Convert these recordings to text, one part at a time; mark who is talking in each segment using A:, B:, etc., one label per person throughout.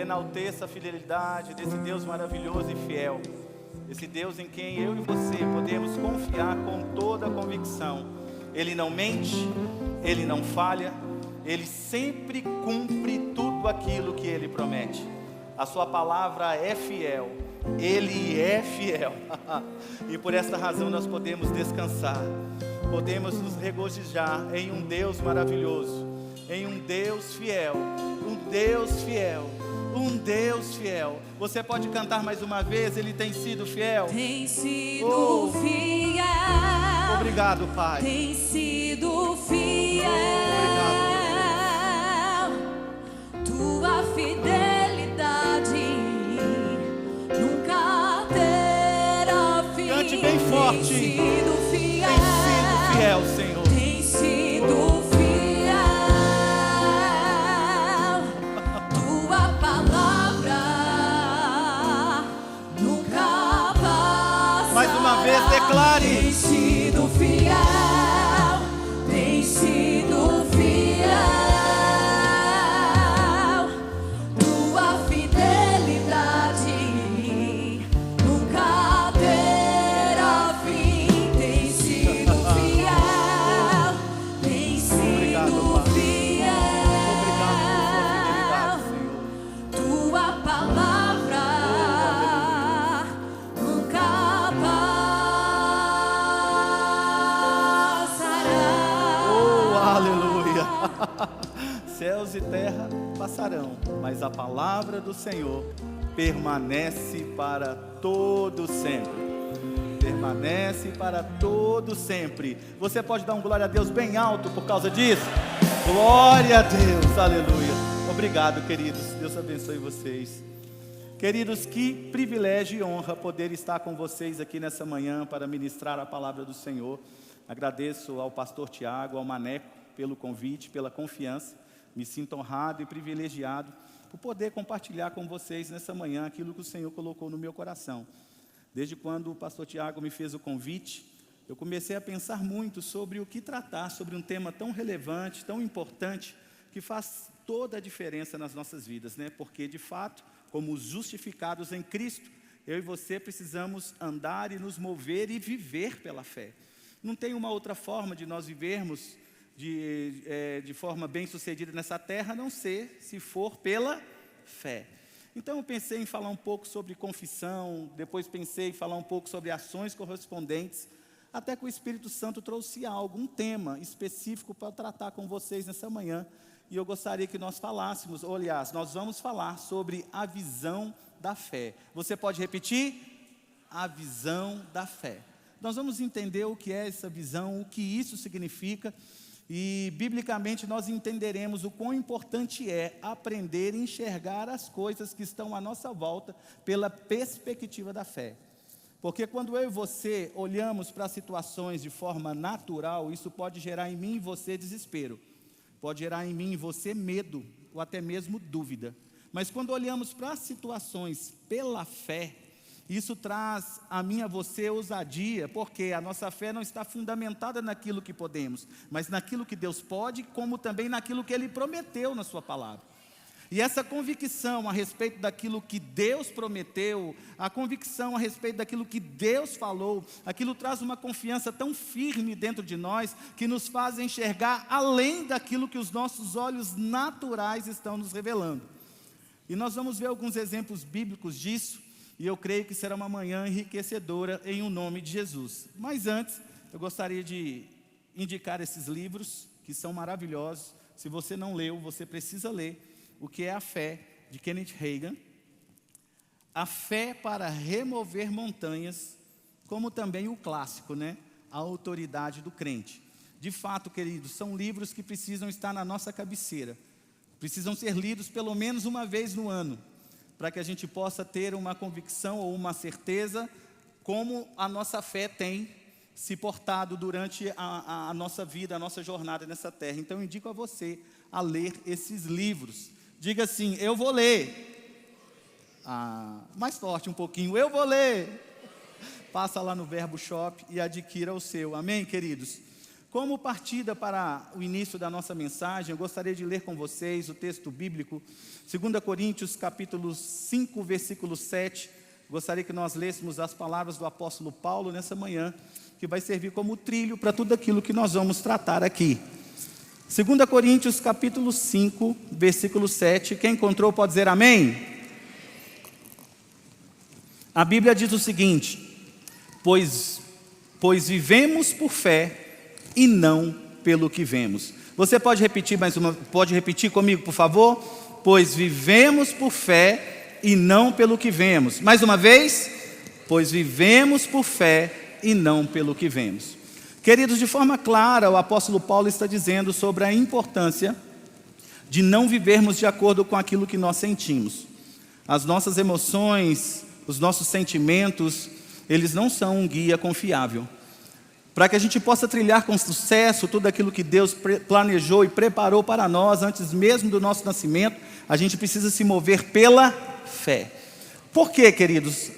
A: enalteça a fidelidade desse Deus maravilhoso e fiel. Esse Deus em quem eu e você podemos confiar com toda a convicção. Ele não mente, Ele não falha, Ele sempre cumpre tudo aquilo que Ele promete. A sua palavra é fiel, Ele é fiel. E por esta razão nós podemos descansar, podemos nos regozijar em um Deus maravilhoso, em um Deus fiel, um Deus fiel, um Deus fiel. Você pode cantar mais uma vez? Ele tem sido fiel.
B: Tem sido fiel.
A: Obrigado, Pai.
B: Tem sido fiel. Tua fidelidade nunca terá fim.
A: Cante bem forte.
B: Tem sido fiel.
A: Tem sido fiel, Senhor.
B: Tem sido fiel. Tua palavra nunca passará.
A: Mais uma vez declare.
B: Tem sido fiel. Tem sido fiel. Tua fidelidade nunca terá fim. Tem sido fiel. Tem sido
A: Obrigado, Pai.
B: fiel.
A: Obrigado por sua fidelidade, Senhor.
B: Tua palavra nunca passará.
A: Oh, aleluia. Céus e terra passarão, mas a palavra do Senhor permanece para todo sempre. Permanece para todo sempre. Você pode dar um glória a Deus bem alto por causa disso? Glória a Deus, aleluia. Obrigado, queridos. Deus abençoe vocês. Queridos, que privilégio e honra poder estar com vocês aqui nessa manhã para ministrar a palavra do Senhor. Agradeço ao pastor Tiago, ao Maneco, pelo convite, pela confiança. Me sinto honrado e privilegiado por poder compartilhar com vocês nessa manhã aquilo que o Senhor colocou no meu coração. Desde quando o pastor Tiago me fez o convite, eu comecei a pensar muito sobre o que tratar, sobre um tema tão relevante, tão importante, que faz toda a diferença nas nossas vidas, né? Porque, de fato, como justificados em Cristo, eu e você precisamos andar e nos mover e viver pela fé. Não tem uma outra forma de nós vivermos de forma bem-sucedida nessa terra, a não ser se for pela fé. Então eu pensei em falar um pouco sobre confissão, depois pensei em falar um pouco sobre ações correspondentes, até que o Espírito Santo trouxe algo, um tema específico para tratar com vocês nessa manhã. E eu gostaria que nós falássemos, ou, aliás, nós vamos falar sobre a visão da fé. Você pode repetir? A visão da fé. Nós vamos entender o que é essa visão, o que isso significa, e biblicamente nós entenderemos o quão importante é aprender a enxergar as coisas que estão à nossa volta pela perspectiva da fé. Porque quando eu e você olhamos para as situações de forma natural, isso pode gerar em mim e você desespero. Pode gerar em mim e você medo, ou até mesmo dúvida. Mas quando olhamos para as situações pela fé, isso traz a mim e a você ousadia, porque a nossa fé não está fundamentada naquilo que podemos, mas naquilo que Deus pode, como também naquilo que Ele prometeu na sua palavra. E essa convicção a respeito daquilo que Deus prometeu, a convicção a respeito daquilo que Deus falou, aquilo traz uma confiança tão firme dentro de nós, que nos faz enxergar além daquilo que os nossos olhos naturais estão nos revelando. E nós vamos ver alguns exemplos bíblicos disso, e eu creio que será uma manhã enriquecedora em nome de Jesus. Mas antes, eu gostaria de indicar esses livros, que são maravilhosos. Se você não leu, você precisa ler. O que é a fé, de Kenneth Hagin. A fé para remover montanhas, como também o clássico, né? A autoridade do crente. De fato, queridos, são livros que precisam estar na nossa cabeceira. Precisam ser lidos pelo menos uma vez no ano, para que a gente possa ter uma convicção ou uma certeza como a nossa fé tem se portado durante a nossa vida, a nossa jornada nessa terra. Então eu indico a você a ler esses livros. Diga assim: eu vou ler. Mais forte um pouquinho: eu vou ler. Passa lá no Verbo Shop e adquira o seu. Amém, queridos? Como partida para o início da nossa mensagem, eu gostaria de ler com vocês o texto bíblico, 2 Coríntios, capítulo 5, versículo 7. Gostaria que nós lêssemos as palavras do apóstolo Paulo nessa manhã, que vai servir como trilho para tudo aquilo que nós vamos tratar aqui. 2 Coríntios, capítulo 5, versículo 7. Quem encontrou pode dizer amém? A Bíblia diz o seguinte: pois vivemos por fé e não pelo que vemos. Você pode repetir pode repetir comigo, por favor? Pois vivemos por fé e não pelo que vemos. Mais uma vez, pois vivemos por fé e não pelo que vemos. Queridos, de forma clara, o apóstolo Paulo está dizendo sobre a importância de não vivermos de acordo com aquilo que nós sentimos. As nossas emoções, os nossos sentimentos, eles não são um guia confiável. Para que a gente possa trilhar com sucesso tudo aquilo que Deus planejou e preparou para nós antes mesmo do nosso nascimento, a gente precisa se mover pela fé. Por quê, queridos?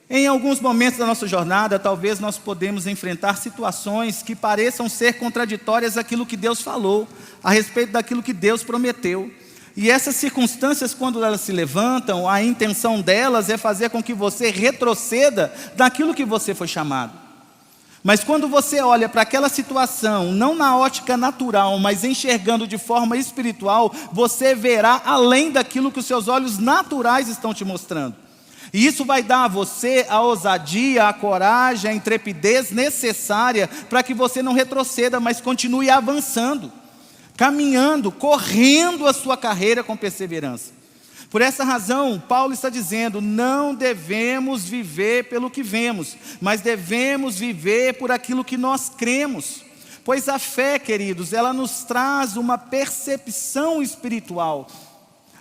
A: Em alguns momentos da nossa jornada, talvez nós podemos enfrentar situações que pareçam ser contraditórias àquilo que Deus falou, a respeito daquilo que Deus prometeu. E essas circunstâncias, quando elas se levantam, a intenção delas é fazer com que você retroceda daquilo que você foi chamado. Mas quando você olha para aquela situação, não na ótica natural, mas enxergando de forma espiritual, você verá além daquilo que os seus olhos naturais estão te mostrando. E isso vai dar a você a ousadia, a coragem, a intrepidez necessária para que você não retroceda, mas continue avançando, caminhando, correndo a sua carreira com perseverança. Por essa razão, Paulo está dizendo, não devemos viver pelo que vemos, mas devemos viver por aquilo que nós cremos. Pois a fé, queridos, ela nos traz uma percepção espiritual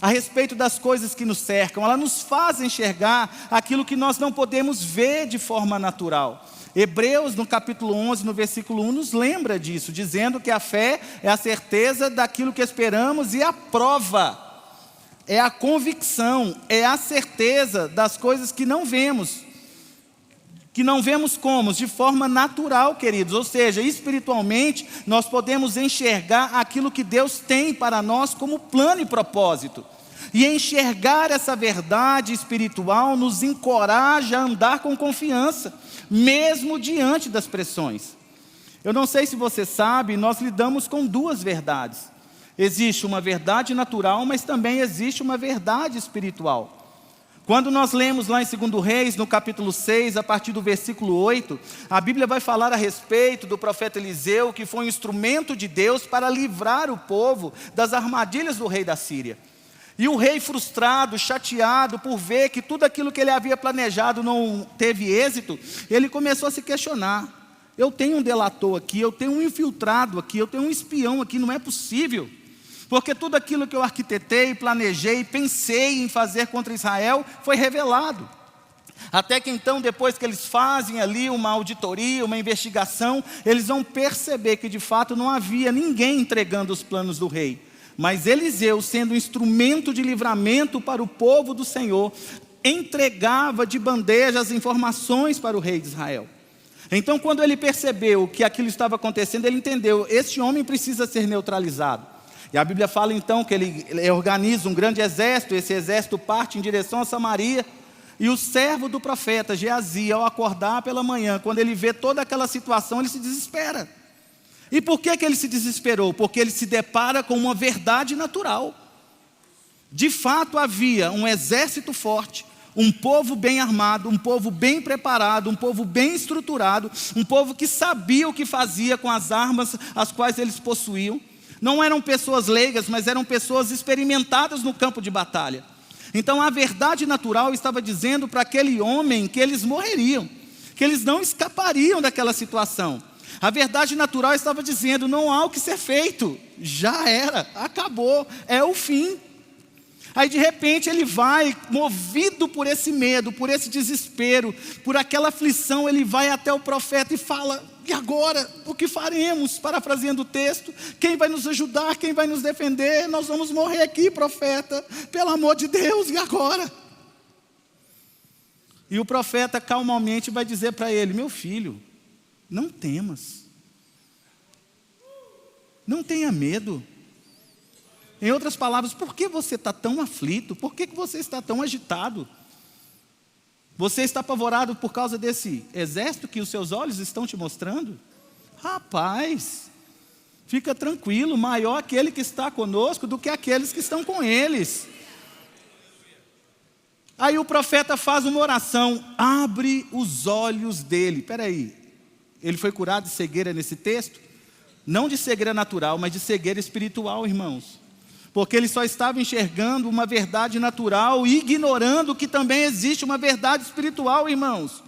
A: a respeito das coisas que nos cercam. Ela nos faz enxergar aquilo que nós não podemos ver de forma natural. Hebreus, no capítulo 11, no versículo 1, nos lembra disso, dizendo que a fé é a certeza daquilo que esperamos e a prova. É a convicção, é a certeza das coisas que não vemos. Que não vemos como? De forma natural, queridos. Ou seja, espiritualmente, nós podemos enxergar aquilo que Deus tem para nós como plano e propósito. E enxergar essa verdade espiritual nos encoraja a andar com confiança, mesmo diante das pressões. Eu não sei se você sabe, nós lidamos com duas verdades. Existe uma verdade natural, mas também existe uma verdade espiritual. Quando nós lemos lá em 2 Reis, no capítulo 6, a partir do versículo 8, a Bíblia vai falar a respeito do profeta Eliseu, que foi um instrumento de Deus para livrar o povo das armadilhas do rei da Síria. E o rei frustrado, chateado por ver que tudo aquilo que ele havia planejado não teve êxito, ele começou a se questionar. Eu tenho um delator aqui, eu tenho um infiltrado aqui, eu tenho um espião aqui, não é possível. Porque tudo aquilo que eu arquitetei, planejei, pensei em fazer contra Israel, foi revelado. Até que então, depois que eles fazem ali uma auditoria, uma investigação, eles vão perceber que de fato não havia ninguém entregando os planos do rei. Mas Eliseu, sendo um instrumento de livramento para o povo do Senhor, entregava de bandeja as informações para o rei de Israel. Então, quando ele percebeu que aquilo estava acontecendo, ele entendeu, este homem precisa ser neutralizado. E a Bíblia fala então que ele organiza um grande exército, esse exército parte em direção a Samaria, e o servo do profeta, Geazi, ao acordar pela manhã, quando ele vê toda aquela situação, ele se desespera. E por que ele se desesperou? Porque ele se depara com uma verdade natural. De fato havia um exército forte, um povo bem armado, um povo bem preparado, um povo bem estruturado, um povo que sabia o que fazia com as armas as quais eles possuíam. Não eram pessoas leigas, mas eram pessoas experimentadas no campo de batalha. Então a verdade natural estava dizendo para aquele homem que eles morreriam, que eles não escapariam daquela situação. A verdade natural estava dizendo, não há o que ser feito, já era, acabou, é o fim. Aí de repente ele vai, movido por esse medo, por esse desespero, por aquela aflição, ele vai até o profeta e fala, e agora, o que faremos? Parafraseando o texto, quem vai nos ajudar, quem vai nos defender? Nós vamos morrer aqui, profeta, pelo amor de Deus, e agora? E o profeta calmamente vai dizer para ele, meu filho, não temas. Não tenha medo. Em outras palavras, por que você está tão aflito? Por que você está tão agitado? Você está apavorado por causa desse exército que os seus olhos estão te mostrando? Rapaz, fica tranquilo, maior aquele que está conosco do que aqueles que estão com eles. Aí o profeta faz uma oração, abre os olhos dele. Espera aí, ele foi curado de cegueira nesse texto? Não de cegueira natural, mas de cegueira espiritual, irmãos. Porque ele só estava enxergando uma verdade natural e ignorando que também existe uma verdade espiritual, irmãos.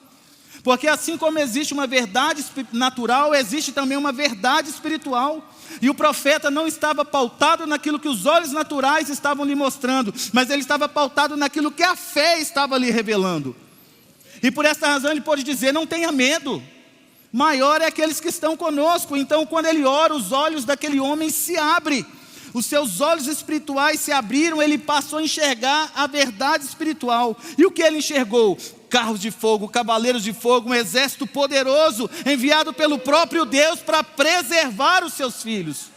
A: Porque assim como existe uma verdade natural, existe também uma verdade espiritual. E o profeta não estava pautado naquilo que os olhos naturais estavam lhe mostrando, mas ele estava pautado naquilo que a fé estava lhe revelando. E por essa razão ele pôde dizer, não tenha medo. Maior é aqueles que estão conosco. Então quando ele ora, os olhos daquele homem se abrem. Os seus olhos espirituais se abriram, ele passou a enxergar a verdade espiritual. E o que ele enxergou? Carros de fogo, cavaleiros de fogo, um exército poderoso, enviado pelo próprio Deus para preservar os seus filhos.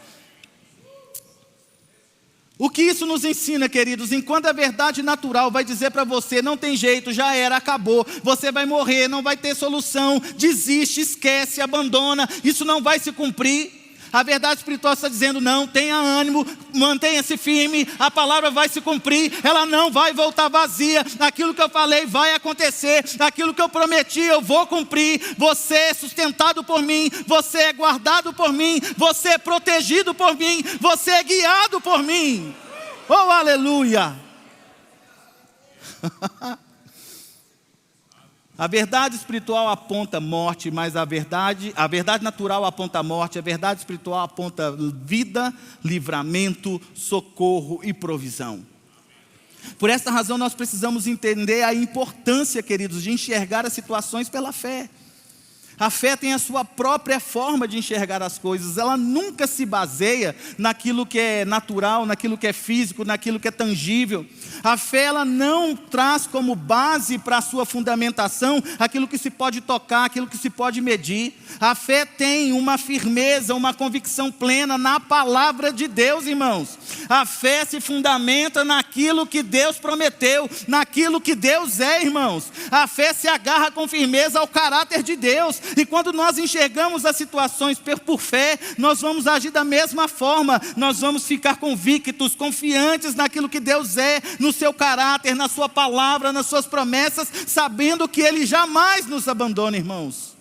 A: O que isso nos ensina, queridos? Enquanto a verdade natural vai dizer para você, não tem jeito, já era, acabou, você vai morrer, não vai ter solução, desiste, esquece, abandona, isso não vai se cumprir. A verdade espiritual está dizendo, não, tenha ânimo, mantenha-se firme, a palavra vai se cumprir, ela não vai voltar vazia, aquilo que eu falei vai acontecer, aquilo que eu prometi eu vou cumprir, você é sustentado por mim, você é guardado por mim, você é protegido por mim, você é guiado por mim. Oh, aleluia! A verdade espiritual aponta morte, mas a verdade natural aponta morte, a verdade espiritual aponta vida, livramento, socorro e provisão. Por essa razão nós precisamos entender a importância, queridos, de enxergar as situações pela fé. A fé tem a sua própria forma de enxergar as coisas, ela nunca se baseia naquilo que é natural, naquilo que é físico, naquilo que é tangível. A fé ela não traz como base para a sua fundamentação aquilo que se pode tocar, aquilo que se pode medir. A fé tem uma firmeza, uma convicção plena na palavra de Deus, irmãos. A fé se fundamenta naquilo que Deus prometeu, naquilo que Deus é, irmãos. A fé se agarra com firmeza ao caráter de Deus. E quando nós enxergamos as situações por fé, nós vamos agir da mesma forma. Nós vamos ficar convictos, confiantes naquilo que Deus é, no seu caráter, na sua palavra, nas suas promessas, sabendo que Ele jamais nos abandona, irmãos.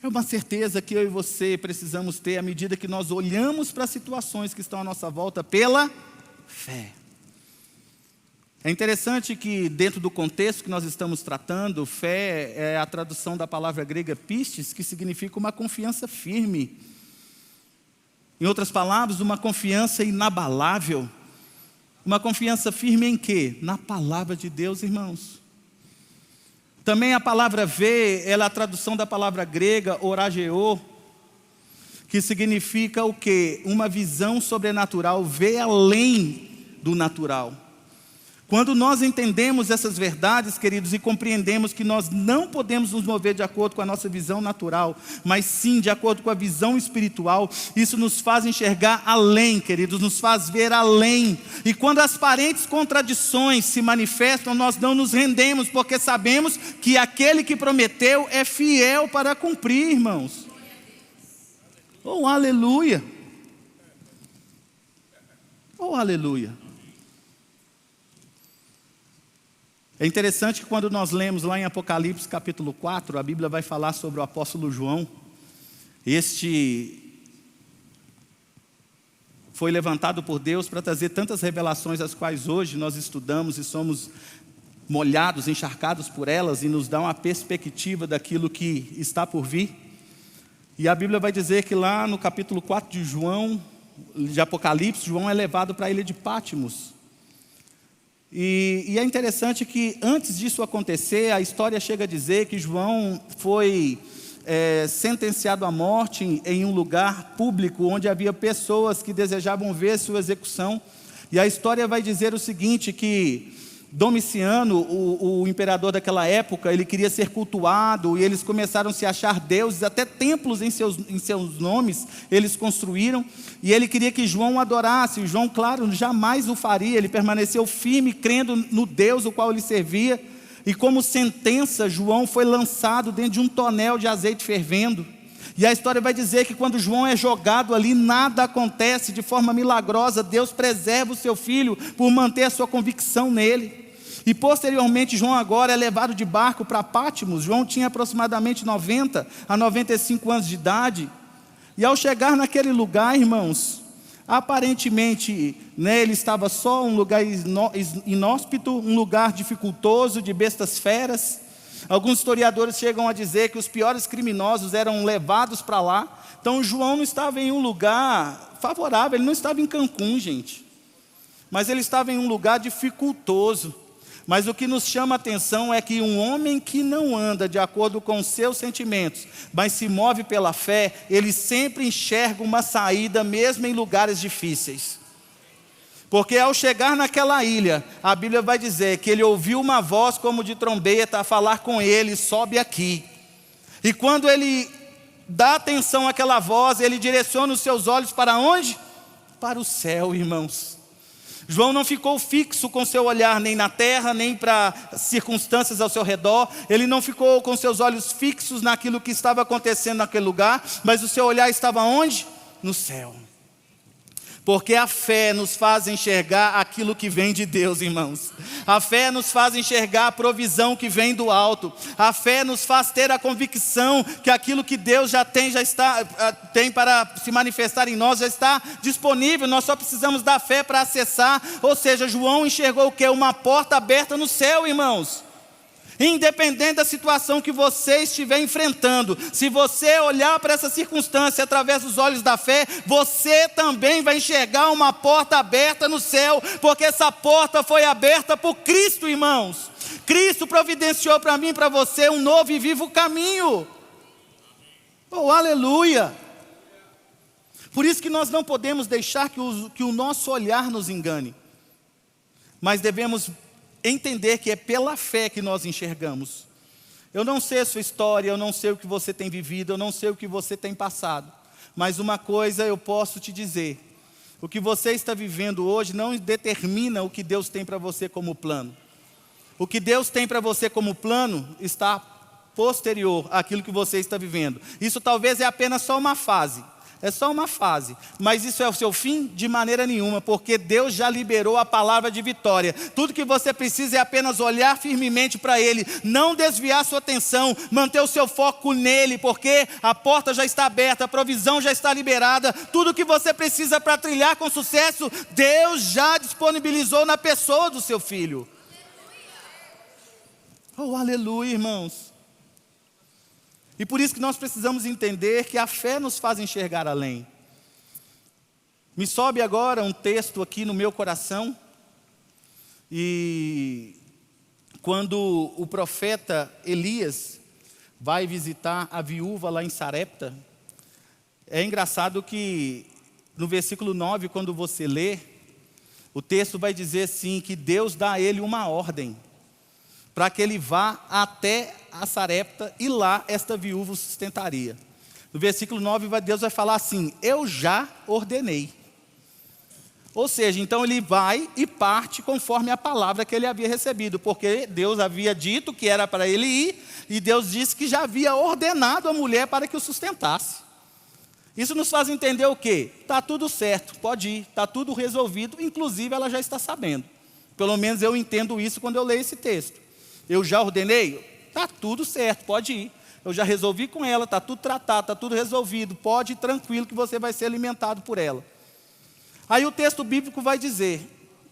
A: É uma certeza que eu e você precisamos ter à medida que nós olhamos para as situações que estão à nossa volta pela fé. É interessante que dentro do contexto que nós estamos tratando, fé é a tradução da palavra grega pistis, que significa uma confiança firme. Em outras palavras, uma confiança inabalável. Uma confiança firme em quê? Na palavra de Deus, irmãos. Também a palavra ver, ela é a tradução da palavra grega orageo, que significa o quê? Uma visão sobrenatural, ver além do natural. Quando nós entendemos essas verdades, queridos, e compreendemos que nós não podemos nos mover de acordo com a nossa visão natural, mas sim de acordo com a visão espiritual, isso nos faz enxergar além, queridos, nos faz ver além. E quando as aparentes contradições se manifestam, nós não nos rendemos, porque sabemos que aquele que prometeu é fiel para cumprir, irmãos. Oh, aleluia! Oh, aleluia! É interessante que quando nós lemos lá em Apocalipse capítulo 4, a Bíblia vai falar sobre o apóstolo João. Este foi levantado por Deus para trazer tantas revelações, as quais hoje nós estudamos e somos molhados, encharcados por elas, e nos dá uma perspectiva daquilo que está por vir. E a Bíblia vai dizer que lá no capítulo 4 de Apocalipse, João é levado para a ilha de Patmos. E é interessante que antes disso acontecer, a história chega a dizer que João foi sentenciado à morte em um lugar público, onde havia pessoas que desejavam ver sua execução. E a história vai dizer o seguinte, que Domiciano, o imperador daquela época, ele queria ser cultuado, e eles começaram a se achar deuses, até templos em seus nomes eles construíram, e ele queria que João o adorasse. João, claro, jamais o faria. Ele permaneceu firme, crendo no Deus o qual ele servia, e como sentença, João foi lançado dentro de um tonel de azeite fervendo. E a história vai dizer que quando João é jogado ali, nada acontece de forma milagrosa. Deus preserva o seu filho por manter a sua convicção nele. E posteriormente João agora é levado de barco para Pátimos. João tinha aproximadamente 90 a 95 anos de idade. E ao chegar naquele lugar, irmãos, aparentemente, ele estava só um lugar inóspito, um lugar dificultoso, de bestas feras. Alguns historiadores chegam a dizer que os piores criminosos eram levados para lá. Então João não estava em um lugar favorável, ele não estava em Cancún, gente. Mas ele estava em um lugar dificultoso. Mas o que nos chama a atenção é que um homem que não anda de acordo com os seus sentimentos, mas se move pela fé, ele sempre enxerga uma saída mesmo em lugares difíceis. Porque ao chegar naquela ilha, a Bíblia vai dizer que ele ouviu uma voz como de trombeta a falar com ele: sobe aqui. E quando ele dá atenção àquela voz, ele direciona os seus olhos para onde? Para o céu, irmãos. João não ficou fixo com seu olhar nem na terra, nem para circunstâncias ao seu redor. Ele não ficou com seus olhos fixos naquilo que estava acontecendo naquele lugar, mas o seu olhar estava onde? No céu. Porque a fé nos faz enxergar aquilo que vem de Deus, irmãos. A fé nos faz enxergar a provisão que vem do alto. A fé nos faz ter a convicção que aquilo que Deus já tem para se manifestar em nós, já está disponível. Nós só precisamos da fé para acessar. Ou seja, João enxergou o quê? Uma porta aberta no céu, irmãos. Independente da situação que você estiver enfrentando, se você olhar para essa circunstância através dos olhos da fé, você também vai enxergar uma porta aberta no céu, porque essa porta foi aberta por Cristo, irmãos. Cristo providenciou para mim e para você um novo e vivo caminho. Oh, aleluia! Por isso que nós não podemos deixar que o nosso olhar nos engane, mas devemos entender que é pela fé que nós enxergamos. Eu não sei a sua história, eu não sei o que você tem vivido, eu não sei o que você tem passado, mas uma coisa eu posso te dizer: o que você está vivendo hoje não determina o que Deus tem para você como plano. O que Deus tem para você como plano está posterior àquilo que você está vivendo. Isso talvez é apenas só uma fase. É só uma fase, mas isso é o seu fim? De maneira nenhuma, porque Deus já liberou a palavra de vitória. Tudo que você precisa é apenas olhar firmemente para Ele, não desviar sua atenção, manter o seu foco nele, porque a porta já está aberta, a provisão já está liberada. Tudo que você precisa para trilhar com sucesso, Deus já disponibilizou na pessoa do seu filho. Oh, aleluia, irmãos. E por isso que nós precisamos entender que a fé nos faz enxergar além. Me sobe agora um texto aqui no meu coração. E quando o profeta Elias vai visitar a viúva lá em Sarepta, é engraçado que no versículo 9, quando você lê, o texto vai dizer assim, que Deus dá a ele uma ordem, para que ele vá até a Sarepta, e lá esta viúva o sustentaria. No versículo 9, Deus vai falar assim: eu já ordenei. Ou seja, então ele vai e parte conforme a palavra que ele havia recebido, porque Deus havia dito que era para ele ir, e Deus disse que já havia ordenado a mulher para que o sustentasse. Isso nos faz entender o quê? Está tudo certo, pode ir, está tudo resolvido, inclusive ela já está sabendo. Pelo menos eu entendo isso quando eu leio esse texto. Eu já ordenei? Está tudo certo, pode ir. Eu já resolvi com ela, está tudo tratado, está tudo resolvido. Pode ir tranquilo que você vai ser alimentado por ela. Aí o texto bíblico vai dizer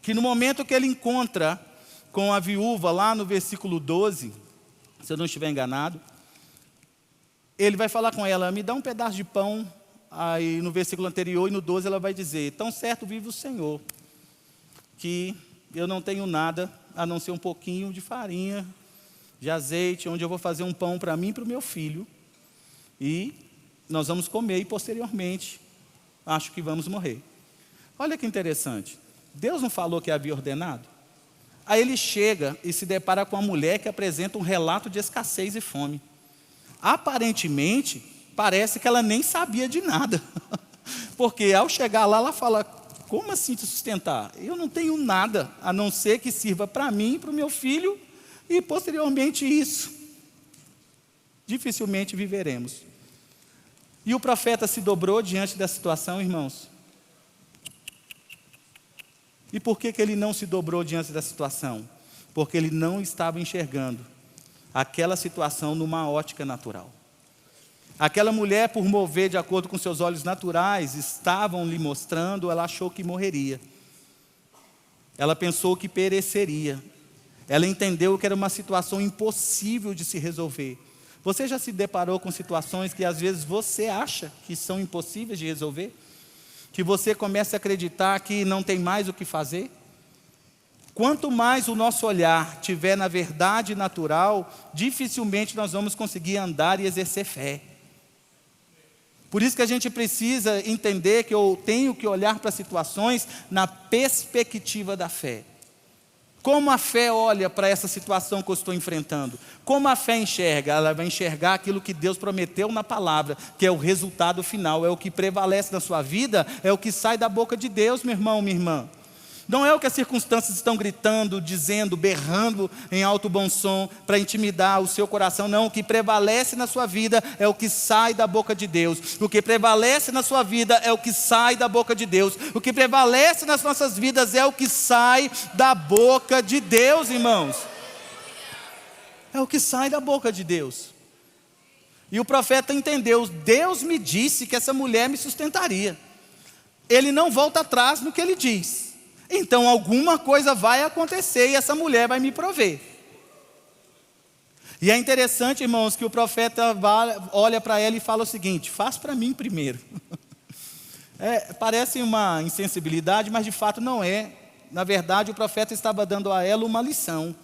A: que no momento que ele encontra com a viúva, lá no versículo 12, se eu não estiver enganado, ele vai falar com ela: me dá um pedaço de pão. Aí no versículo anterior e no 12 ela vai dizer: tão certo vive o Senhor, que eu não tenho nada a não ser um pouquinho de farinha, de azeite, onde eu vou fazer um pão para mim e para o meu filho, e nós vamos comer, e posteriormente, acho que vamos morrer. Olha que interessante, Deus não falou que havia ordenado? Aí ele chega e se depara com uma mulher que apresenta um relato de escassez e fome. Aparentemente, parece que ela nem sabia de nada. Porque ao chegar lá, ela fala: como assim te sustentar? Eu não tenho nada, a não ser que sirva para mim e para o meu filho, e posteriormente isso. Dificilmente viveremos. E o profeta se dobrou diante da situação, irmãos. E por que ele não se dobrou diante da situação? Porque ele não estava enxergando aquela situação numa ótica natural. Aquela mulher, por mover de acordo com seus olhos naturais, estavam lhe mostrando, ela achou que morreria. Ela pensou que pereceria. Ela entendeu que era uma situação impossível de se resolver. Você já se deparou com situações que às vezes você acha que são impossíveis de resolver? Que você começa a acreditar que não tem mais o que fazer? Quanto mais o nosso olhar tiver na verdade natural, dificilmente nós vamos conseguir andar e exercer fé. Por isso que a gente precisa entender que eu tenho que olhar para situações na perspectiva da fé. Como a fé olha para essa situação que eu estou enfrentando? Como a fé enxerga? Ela vai enxergar aquilo que Deus prometeu na palavra, que é o resultado final, é o que prevalece na sua vida, é o que sai da boca de Deus, meu irmão, minha irmã. Não é o que as circunstâncias estão gritando, dizendo, berrando em alto bom som para intimidar o seu coração. Não, o que prevalece na sua vida é o que sai da boca de Deus. O que prevalece na sua vida é o que sai da boca de Deus. O que prevalece nas nossas vidas é o que sai da boca de Deus, irmãos. É o que sai da boca de Deus. E o profeta entendeu: Deus me disse que essa mulher me sustentaria. Ele não volta atrás no que ele diz. Então alguma coisa vai acontecer e essa mulher vai me prover. E é interessante, irmãos, que o profeta olha para ela e fala o seguinte: faz para mim primeiro. Parece uma insensibilidade, mas de fato não é. Na verdade, o profeta estava dando a ela uma lição.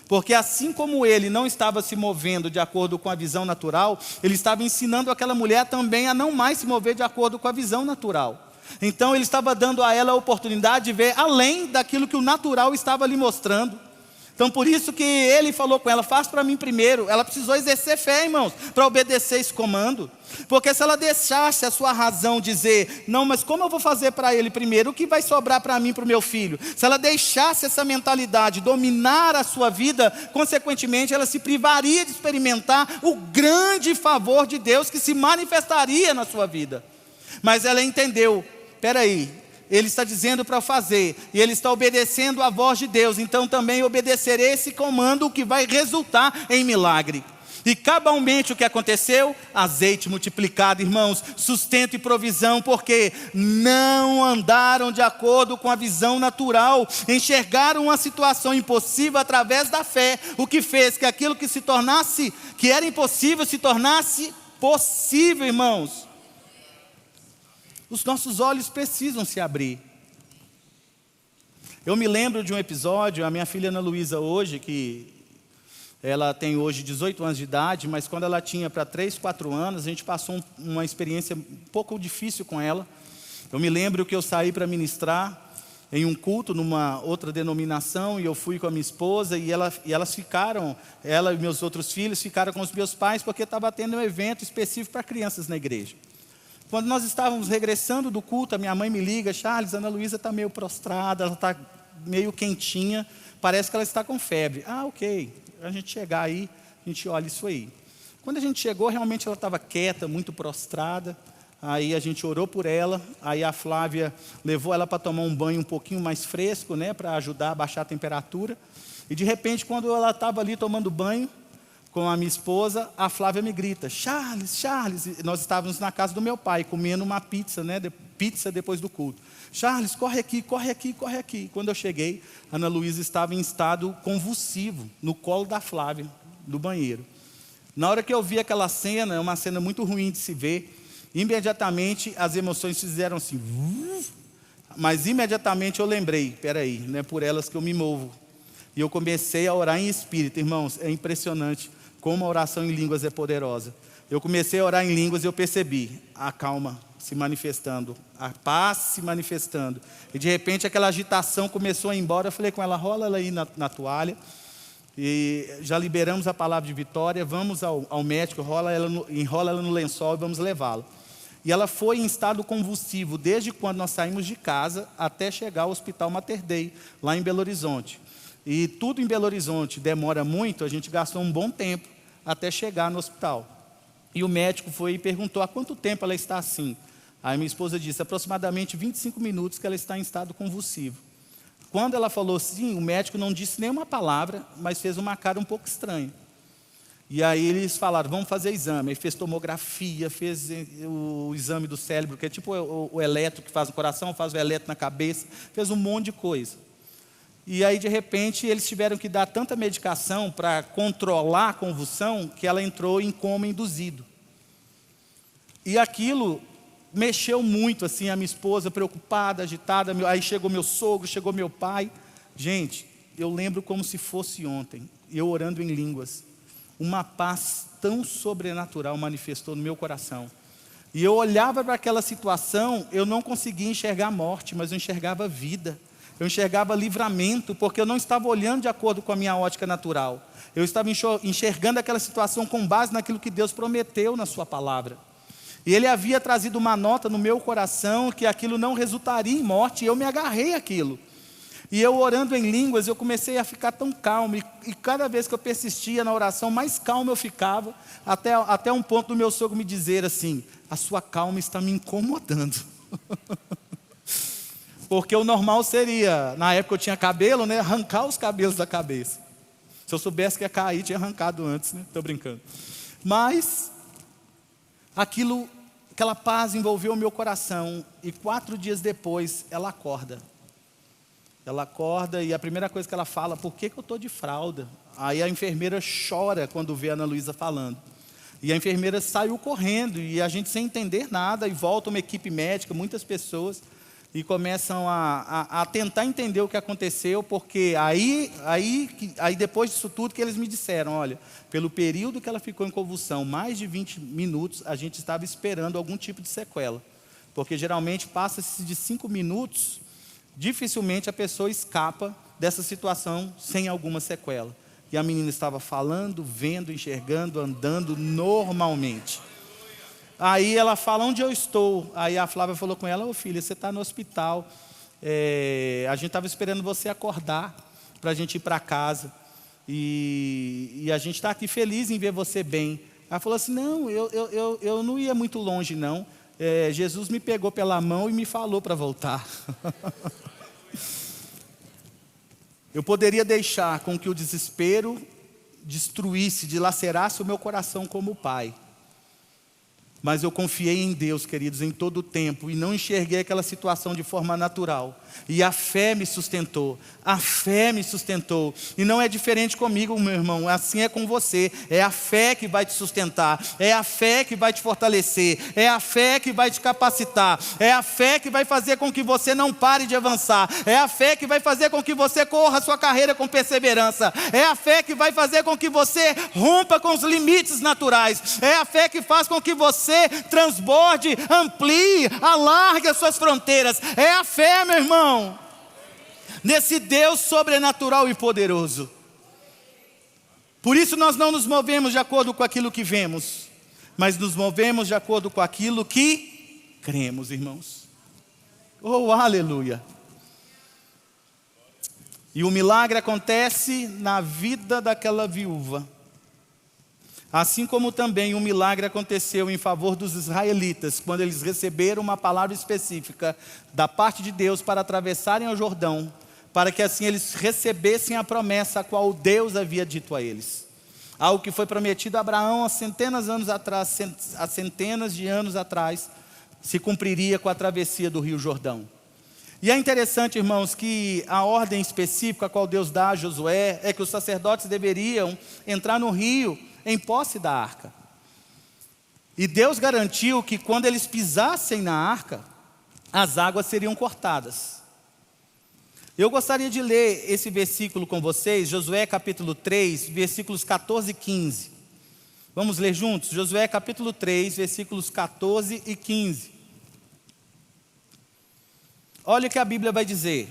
A: Porque assim como ele não estava se movendo de acordo com a visão natural, ele estava ensinando aquela mulher também a não mais se mover de acordo com a visão natural. Então ele estava dando a ela a oportunidade de ver além daquilo que o natural estava lhe mostrando. Então por isso que ele falou com ela: faz para mim primeiro. Ela precisou exercer fé, irmãos, para obedecer esse comando. Porque se ela deixasse a sua razão dizer: não, mas como eu vou fazer para ele primeiro? O que vai sobrar para mim, para o meu filho? Se ela deixasse essa mentalidade dominar a sua vida, consequentemente ela se privaria de experimentar o grande favor de Deus que se manifestaria na sua vida. Mas ela entendeu: peraí, ele está dizendo para fazer, e ele está obedecendo à voz de Deus, então também obedecerei esse comando que vai resultar em milagre. E cabalmente o que aconteceu? Azeite multiplicado, irmãos, sustento e provisão, porque não andaram de acordo com a visão natural, enxergaram uma situação impossível através da fé, o que fez que aquilo que era impossível se tornasse possível, irmãos. Os nossos olhos precisam se abrir. Eu me lembro de um episódio, a minha filha Ana Luísa hoje, que ela tem hoje 18 anos de idade, mas quando ela tinha para 3, 4 anos, a gente passou uma experiência um pouco difícil com ela. Eu me lembro que eu saí para ministrar em um culto numa outra denominação, e eu fui com a minha esposa, e elas ficaram, ela e meus outros filhos ficaram com os meus pais, porque estava tendo um evento específico para crianças na igreja. Quando nós estávamos regressando do culto, a minha mãe me liga: Charles, a Ana Luísa está meio prostrada, ela está meio quentinha, parece que ela está com febre. Ah, ok, a gente chegar aí, a gente olha isso aí. Quando a gente chegou, realmente ela estava quieta, muito prostrada. Aí a gente orou por ela, aí a Flávia levou ela para tomar um banho um pouquinho mais fresco, né, para ajudar a baixar a temperatura. E de repente, quando ela estava ali tomando banho com a minha esposa, a Flávia me grita: Charles, Charles. Nós estávamos na casa do meu pai, comendo uma pizza, né, pizza depois do culto. Charles, corre aqui, corre aqui, corre aqui. Quando eu cheguei, a Ana Luísa estava em estado convulsivo, no colo da Flávia, no banheiro. Na hora que eu vi aquela cena, é uma cena muito ruim de se ver, imediatamente as emoções fizeram assim, mas imediatamente eu lembrei: peraí, não é por elas que eu me movo. E eu comecei a orar em espírito, irmãos, é impressionante como a oração em línguas é poderosa. Eu comecei a orar em línguas e eu percebi: acalma, se manifestando, a paz se manifestando. E de repente aquela agitação começou a ir embora. Eu falei com ela, rola ela aí na toalha. E já liberamos a palavra de vitória, vamos ao médico, enrola ela no lençol e vamos levá-la. E ela foi em estado convulsivo desde quando nós saímos de casa até chegar ao Hospital Mater Dei, lá em Belo Horizonte. E tudo em Belo Horizonte demora muito, a gente gastou um bom tempo até chegar no hospital. E o médico foi e perguntou há quanto tempo ela está assim. Aí minha esposa disse, aproximadamente 25 minutos que ela está em estado convulsivo. Quando ela falou sim, o médico não disse nenhuma palavra, mas fez uma cara um pouco estranha. E aí eles falaram, vamos fazer exame. Aí fez tomografia, fez o exame do cérebro, que é tipo o eletro que faz no coração, faz o eletro na cabeça, fez um monte de coisa. E aí de repente eles tiveram que dar tanta medicação para controlar a convulsão, que ela entrou em coma induzido. E aquilo mexeu muito, assim, a minha esposa preocupada, agitada, aí chegou meu sogro, chegou meu pai. Gente, eu lembro como se fosse ontem, eu orando em línguas. Uma paz tão sobrenatural manifestou no meu coração. E eu olhava para aquela situação, eu não conseguia enxergar morte, mas eu enxergava vida. Eu enxergava livramento, porque eu não estava olhando de acordo com a minha ótica natural. Eu estava enxergando aquela situação com base naquilo que Deus prometeu na sua palavra. E Ele havia trazido uma nota no meu coração que aquilo não resultaria em morte, e eu me agarrei àquilo. E eu orando em línguas, eu comecei a ficar tão calmo, e cada vez que eu persistia na oração, mais calmo eu ficava, até um ponto do meu sogro me dizer assim, a sua calma está me incomodando. Porque o normal seria, na época eu tinha cabelo, né, arrancar os cabelos da cabeça. Se eu soubesse que ia cair, tinha arrancado antes, né? Estou brincando. Mas aquela paz envolveu o meu coração, e 4 dias depois ela acorda. Ela acorda e a primeira coisa que ela fala, por que eu estou de fralda? Aí a enfermeira chora quando vê a Ana Luísa falando. E a enfermeira saiu correndo, e a gente sem entender nada, e volta uma equipe médica, muitas pessoas, e começam a tentar entender o que aconteceu, porque aí depois disso tudo que eles me disseram, olha, pelo período que ela ficou em convulsão, mais de 20 minutos, a gente estava esperando algum tipo de sequela. Porque geralmente passa-se de 5 minutos, dificilmente a pessoa escapa dessa situação sem alguma sequela. E a menina estava falando, vendo, enxergando, andando normalmente. Aí ela fala, onde eu estou? Aí a Flávia falou com ela, ô filha, você está no hospital, a gente estava esperando você acordar para a gente ir para casa, e a gente está aqui feliz em ver você bem. Ela falou assim, não, eu não ia muito longe não, Jesus me pegou pela mão e me falou para voltar. Eu poderia deixar com que o desespero destruísse, dilacerasse o meu coração como pai. Mas eu confiei em Deus, queridos, em todo o tempo, e não enxerguei aquela situação de forma natural. E a fé me sustentou, a fé me sustentou. E não é diferente comigo, meu irmão, assim é com você. É a fé que vai te sustentar, é a fé que vai te fortalecer, é a fé que vai te capacitar, é a fé que vai fazer com que você não pare de avançar, é a fé que vai fazer com que você corra a sua carreira com perseverança, é a fé que vai fazer com que você rompa com os limites naturais, é a fé que faz com que você transborde, amplie, alargue as suas fronteiras. É a fé, meu irmão, nesse Deus sobrenatural e poderoso. Por isso nós não nos movemos de acordo com aquilo que vemos, mas nos movemos de acordo com aquilo que cremos, irmãos. Oh, aleluia! E o milagre acontece na vida daquela viúva. Assim como também um milagre aconteceu em favor dos israelitas, quando eles receberam uma palavra específica da parte de Deus para atravessarem o Jordão, para que assim eles recebessem a promessa a qual Deus havia dito a eles. Algo que foi prometido a Abraão há centenas de anos atrás, se cumpriria com a travessia do Rio Jordão. E é interessante, irmãos, que a ordem específica a qual Deus dá a Josué é que os sacerdotes deveriam entrar no rio em posse da arca. E Deus garantiu que quando eles pisassem na arca, as águas seriam cortadas. Eu gostaria de ler esse versículo com vocês, Josué capítulo 3, versículos 14 e 15. Vamos ler juntos? Josué capítulo 3, versículos 14 e 15. olha o que a Bíblia vai dizer.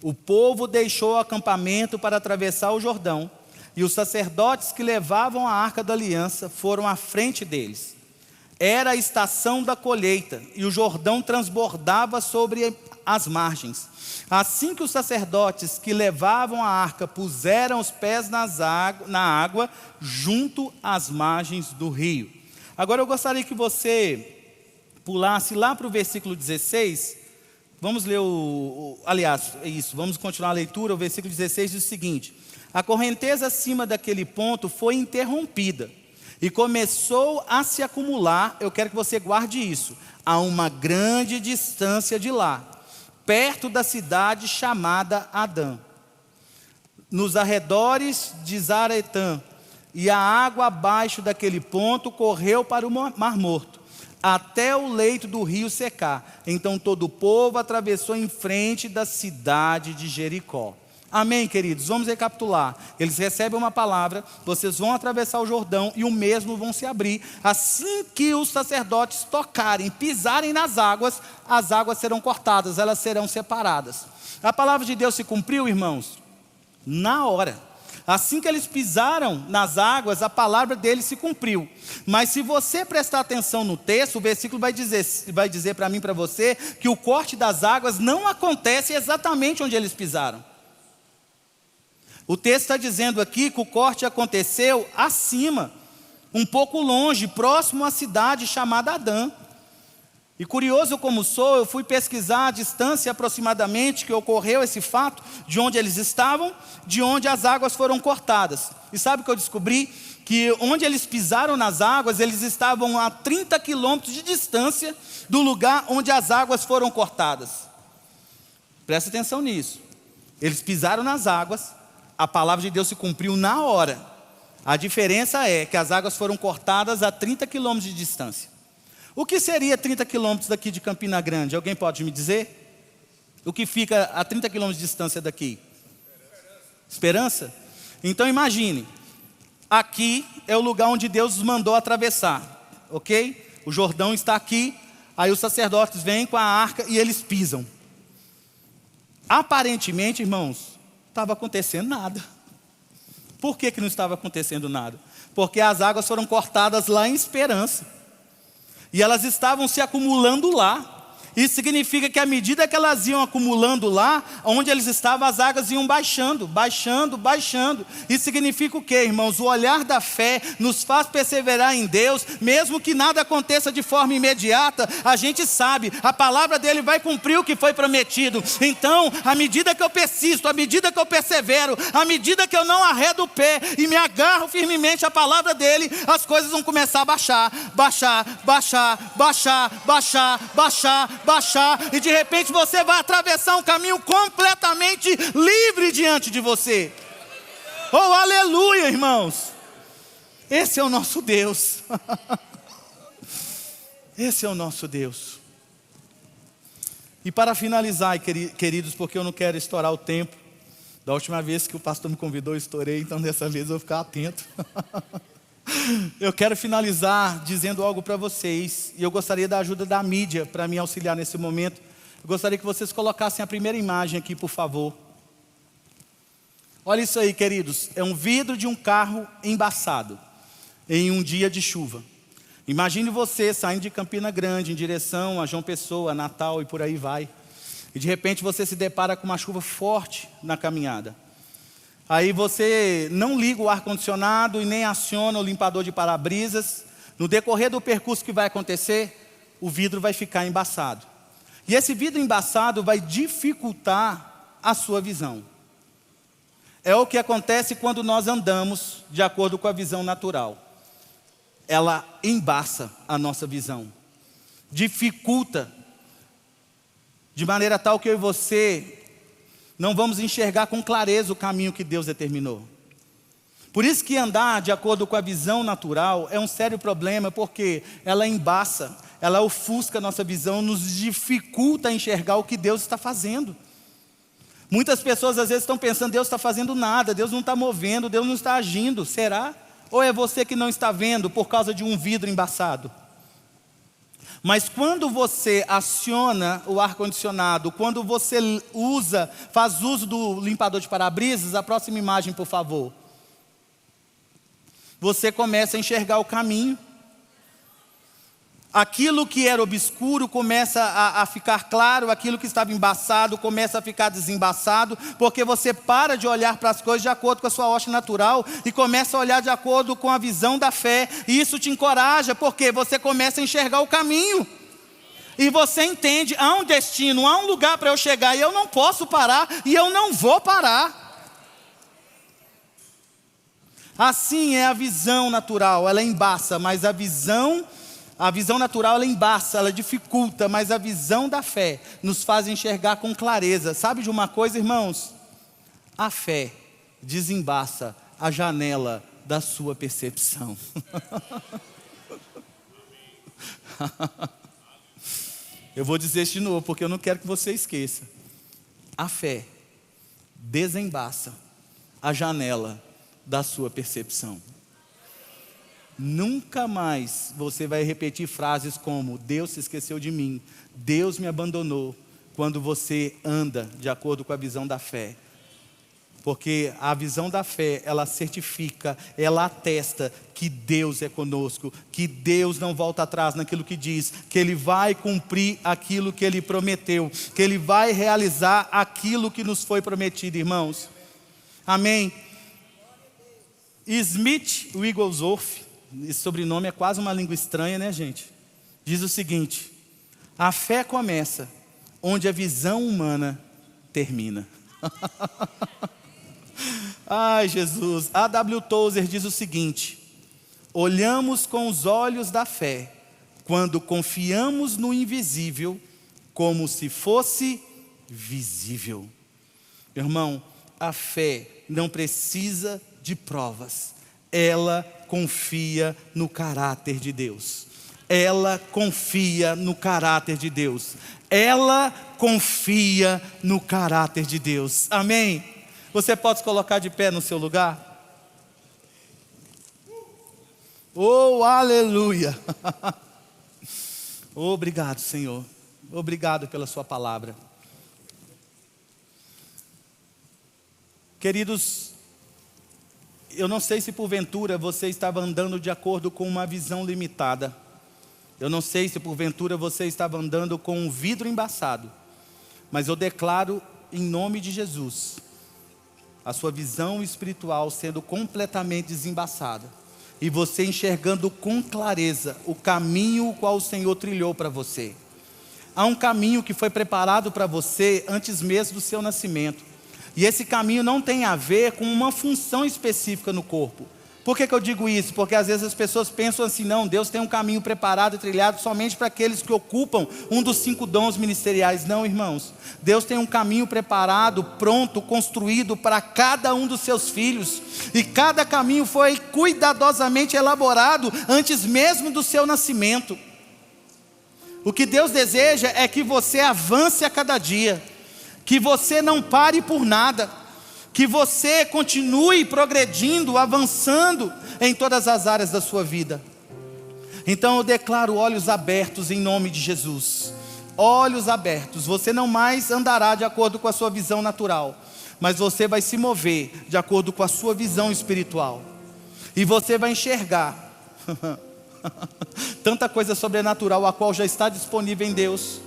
A: O povo deixou o acampamento para atravessar o Jordão, e os sacerdotes que levavam a arca da aliança foram à frente deles. Era a estação da colheita, e o Jordão transbordava sobre as margens. Assim que os sacerdotes que levavam a arca puseram os pés na água, junto às margens do rio. Agora eu gostaria que você pulasse lá para o versículo 16. Vamos ler vamos continuar a leitura. O versículo 16 diz o seguinte: a correnteza acima daquele ponto foi interrompida e começou a se acumular, eu quero que você guarde isso, a uma grande distância de lá, perto da cidade chamada Adã, nos arredores de Zaretã, e a água abaixo daquele ponto correu para o Mar Morto, até o leito do rio secar. Então todo o povo atravessou em frente da cidade de Jericó. Amém, queridos? Vamos recapitular. Eles recebem uma palavra, vocês vão atravessar o Jordão e o mesmo vão se abrir. Assim que os sacerdotes tocarem, pisarem nas águas, as águas serão cortadas, elas serão separadas. A palavra de Deus se cumpriu, irmãos? Na hora. Assim que eles pisaram nas águas, a palavra dele se cumpriu. Mas se você prestar atenção no texto, o versículo vai dizer para mim e para você, que o corte das águas não acontece exatamente onde eles pisaram. O texto está dizendo aqui que o corte aconteceu acima, um pouco longe, próximo à cidade chamada Adã. E curioso como sou, eu fui pesquisar a distância aproximadamente que ocorreu esse fato, de onde eles estavam, de onde as águas foram cortadas. E sabe o que eu descobri? Que onde eles pisaram nas águas, eles estavam a 30 quilômetros de distância do lugar onde as águas foram cortadas. Presta atenção nisso. Eles pisaram nas águas, a palavra de Deus se cumpriu na hora. A diferença é que as águas foram cortadas a 30 quilômetros de distância. O que seria 30 quilômetros daqui de Campina Grande? Alguém pode me dizer? O que fica a 30 quilômetros de distância daqui? Esperança? Então imagine, aqui é o lugar onde Deus os mandou atravessar, ok? O Jordão está aqui, aí os sacerdotes vêm com a arca e eles pisam. Aparentemente, irmãos, estava acontecendo nada. Por que não estava acontecendo nada? Porque as águas foram cortadas lá em Esperança. E elas estavam se acumulando lá. Isso significa que à medida que elas iam acumulando lá, onde eles estavam, as águas iam baixando, baixando, baixando. Isso significa o quê, irmãos? O olhar da fé nos faz perseverar em Deus, mesmo que nada aconteça de forma imediata, a gente sabe, a palavra dele vai cumprir o que foi prometido. Então, à medida que eu persisto, à medida que eu persevero, à medida que eu não arredo o pé e me agarro firmemente à palavra dele, as coisas vão começar a baixar, baixar, baixar, baixar, baixar, baixar, baixar, e de repente você vai atravessar um caminho completamente livre diante de você. Oh, aleluia, irmãos. Esse é o nosso Deus. Esse é o nosso Deus. E para finalizar, queridos, porque eu não quero estourar o tempo. Da última vez que o pastor me convidou, eu estourei, então dessa vez eu vou ficar atento. Eu quero finalizar dizendo algo para vocês, e eu gostaria da ajuda da mídia para me auxiliar nesse momento. Eu gostaria que vocês colocassem a primeira imagem aqui, por favor. Olha isso aí, queridos, é um vidro de um carro embaçado, em um dia de chuva. Imagine você saindo de Campina Grande, em direção a João Pessoa, Natal e por aí vai. E de repente você se depara com uma chuva forte na caminhada. Aí você não liga o ar-condicionado e nem aciona o limpador de para-brisas. No decorrer do percurso que vai acontecer, o vidro vai ficar embaçado. E esse vidro embaçado vai dificultar a sua visão. É o que acontece quando nós andamos de acordo com a visão natural. Ela embaça a nossa visão. Dificulta. De maneira tal que eu e você não vamos enxergar com clareza o caminho que Deus determinou. Por isso que andar de acordo com a visão natural é um sério problema, porque ela embaça, ela ofusca a nossa visão, nos dificulta enxergar o que Deus está fazendo. Muitas pessoas às vezes estão pensando, Deus está fazendo nada, Deus não está movendo, Deus não está agindo. Será? Ou é você que não está vendo por causa de um vidro embaçado? Mas quando você aciona o ar-condicionado, quando você faz uso do limpador de para-brisas, a próxima imagem, por favor. Você começa a enxergar o caminho. Aquilo que era obscuro começa a ficar claro, aquilo que estava embaçado começa a ficar desembaçado, porque você para de olhar para as coisas de acordo com a sua ótica natural e começa a olhar de acordo com a visão da fé. E isso te encoraja, porque você começa a enxergar o caminho. E você entende, há um destino, há um lugar para eu chegar, e eu não posso parar, e eu não vou parar. Assim é a visão natural, ela embaça, mas a visão natural ela embaça, ela dificulta, mas a visão da fé nos faz enxergar com clareza. Sabe de uma coisa, irmãos? A fé desembaça a janela da sua percepção. Eu vou dizer isso de novo, porque eu não quero que você esqueça. A fé desembaça a janela da sua percepção. Nunca mais você vai repetir frases como: Deus se esqueceu de mim, Deus me abandonou, quando você anda de acordo com a visão da fé. Porque a visão da fé, ela certifica, ela atesta que Deus é conosco, que Deus não volta atrás naquilo que diz, que Ele vai cumprir aquilo que Ele prometeu, que Ele vai realizar aquilo que nos foi prometido, irmãos. Amém? Smith Wigglesworth, esse sobrenome é quase uma língua estranha, né, gente? Diz o seguinte: a fé começa onde a visão humana termina. Ai, Jesus. A.W. Tozer diz o seguinte: olhamos com os olhos da fé quando confiamos no invisível como se fosse visível. Irmão, a fé não precisa de provas. Ela confia no caráter de Deus. Ela confia no caráter de Deus. Ela confia no caráter de Deus. Amém? Você pode se colocar de pé no seu lugar? Oh, aleluia! Obrigado, Senhor. Obrigado pela sua palavra. Queridos, eu não sei se porventura você estava andando de acordo com uma visão limitada. Eu não sei se porventura você estava andando com um vidro embaçado. Mas eu declaro em nome de Jesus, a sua visão espiritual sendo completamente desembaçada. E você enxergando com clareza o caminho o qual o Senhor trilhou para você. Há um caminho que foi preparado para você antes mesmo do seu nascimento. E esse caminho não tem a ver com uma função específica no corpo. Por que eu digo isso? Porque às vezes as pessoas pensam assim: não, Deus tem um caminho preparado e trilhado somente para aqueles que ocupam um dos 5 dons ministeriais. Não, irmãos. Deus tem um caminho preparado, pronto, construído para cada um dos seus filhos. E cada caminho foi cuidadosamente elaborado antes mesmo do seu nascimento. O que Deus deseja é que você avance a cada dia, que você não pare por nada, que você continue progredindo, avançando em todas as áreas da sua vida. Então eu declaro olhos abertos em nome de Jesus. Olhos abertos. Você não mais andará de acordo com a sua visão natural, mas você vai se mover de acordo com a sua visão espiritual. E você vai enxergar tanta coisa sobrenatural a qual já está disponível em Deus.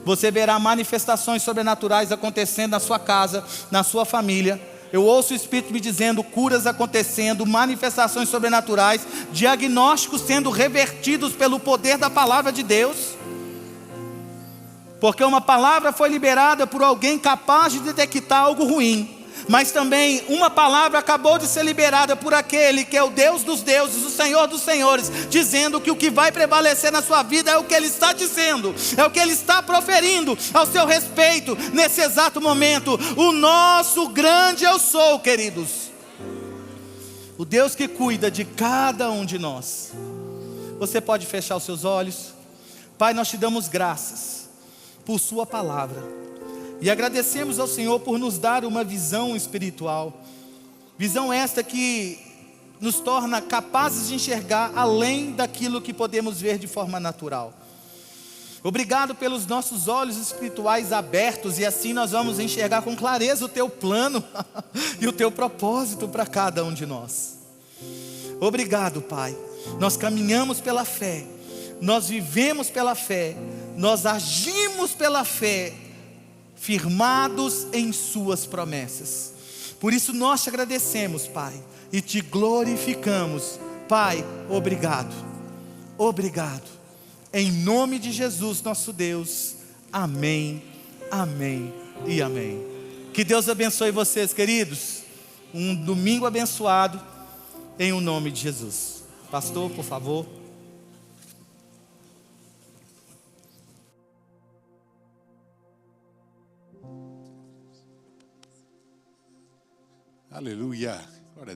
A: Você verá manifestações sobrenaturais acontecendo na sua casa, na sua família. Eu ouço o Espírito me dizendo curas acontecendo, manifestações sobrenaturais, diagnósticos sendo revertidos pelo poder da palavra de Deus. Porque uma palavra foi liberada por alguém capaz de detectar algo ruim. Mas também uma palavra acabou de ser liberada por aquele que é o Deus dos deuses, o Senhor dos senhores, dizendo que o que vai prevalecer na sua vida é o que Ele está dizendo, é o que Ele está proferindo ao seu respeito nesse exato momento. O nosso grande eu sou, queridos, o Deus que cuida de cada um de nós. Você pode fechar os seus olhos. Pai, nós te damos graças por sua palavra. E agradecemos ao Senhor por nos dar uma visão espiritual. Visão esta que nos torna capazes de enxergar além daquilo que podemos ver de forma natural. Obrigado pelos nossos olhos espirituais abertos, e assim nós vamos enxergar com clareza o teu plano e o teu propósito para cada um de nós. Obrigado, Pai. Nós caminhamos pela fé, nós vivemos pela fé, nós agimos pela fé, firmados em suas promessas. Por isso nós te agradecemos, Pai, e te glorificamos. Pai, obrigado. Obrigado. Em nome de Jesus, nosso Deus. Amém, amém e amém. Que Deus abençoe vocês, queridos. Um domingo abençoado, em o nome de Jesus. Pastor, por favor.
C: Aleluia.